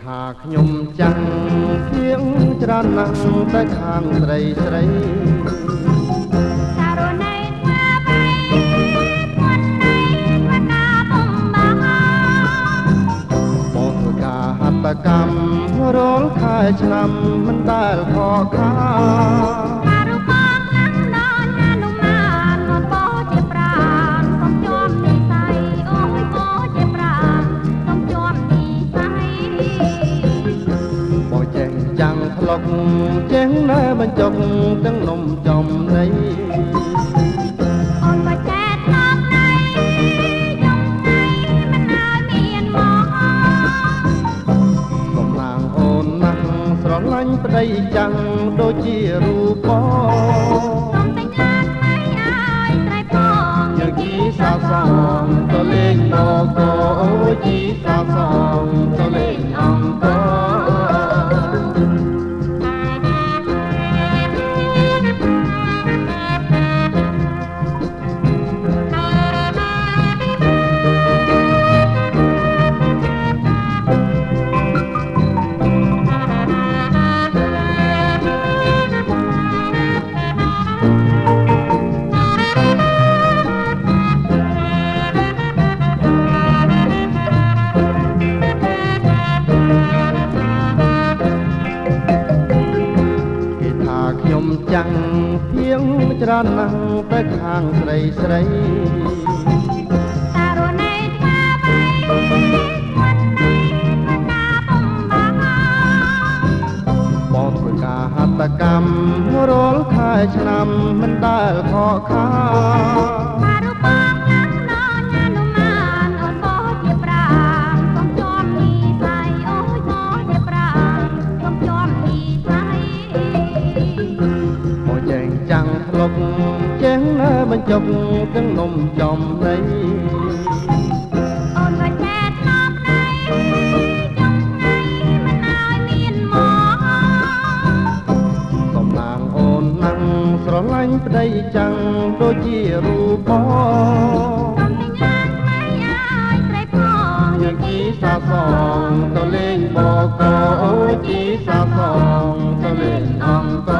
ថាខ្ញុំចាំងជាងច្រើនណាស់តែខាងស្រីស្រីសារណៃស្វាបីគាត់ណៃគាត់ណាបំបាបងធ្វើការហត្ថកម្មរាល់ខែឆ្នាំមិនដែលខកខាការរូបបងណាស់ដល់ញ៉ានុមានមកបោជាប្រាណសូមជាប់និស័យអូយបោជាប្រាណសូមជាប់និស័យបងចេះចាំងធ្លុកចេះណែបញ្ចុកទាំងនំចំណីអូនក៏ចេះធ្លាប់ណៃយំណៃមិនឲ្យមានមកសំឡាងអូនណាស់ស្រឡាញ់ប្តីចាំងដូចជារូបបងសូមតែញ៉ាំណៃឲ្យត្រីផងយើងជីសាសងទៅលេងមកអូជីសាសងទៅលេងអង្គខ្ញុំចាំងពីងច្រើនណាស់តែខាងស្រីស្រីសារណៃស្វាបីគាត់ណៃគាត់ណាបំបាបងធ្វើការហត្ថកម្មរាល់ខែឆ្នាំមិនដែលខកខាការរូបបងណាស់ដល់ញ៉ានុមានអូនបោជាប្រាណសូមជាប់និស័យអូយបោជាប្រាណសូមជាប់និស័យបងចេះចាំងធ្លុកចេះណែបញ្ចុកទាំងនំចំណីអូនក៏ចេះធ្លាប់ណៃយំណៃមិនឲ្យមានមកសំឡាងអូនណាស់ស្រឡាញ់ប្តីចាំងដូចជារូបបងសូមតែញ៉ាំណៃឲ្យត្រីផងយើងជីសាសងទៅលេងបកអូជីសាសងទៅលេងអង្គ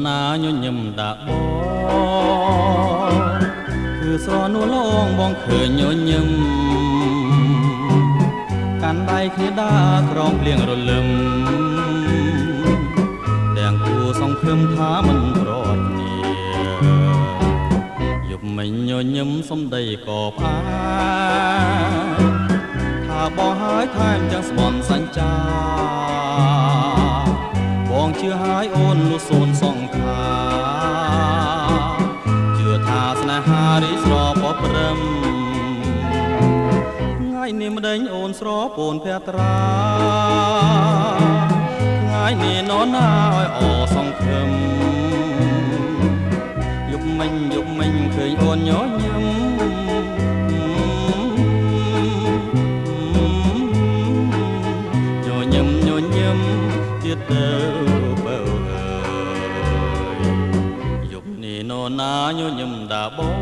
ណាញញឹមដាក់បងគឺស្រនួលងបងឃើញញញឹមកាន់ដៃគ្នាដើរក្រោមភ្លៀងរលឹមទាំងគូសង្ឃឹមថាមិនប្រត់គ្នាយប់មិញញញឹមសំដីក៏ផ្អែកថាបងហើយថែមទាំងស្បន់សញ្ចាបងជឿហើយអូនលុះសូនសង្ខាជឿថាស្នេហារីស្រពព្រឹមថ្ងៃនេះម្ដេចអូនស្រពូនភត្រាថ្ងៃនេះនរណាឲ្យអសង្ឃឹមយប់មិញឃើញអូនញញឹមទៀតទៅបើយប់នេះនរណាញញឹមដាក់បង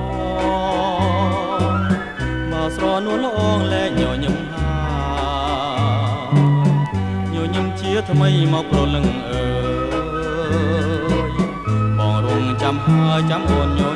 មកស្រនួលអងលែងញញឹមហើយញញឹមជាថ្មីមកប្រលឹងអើយបងរងចាំហើយចាំអូនញ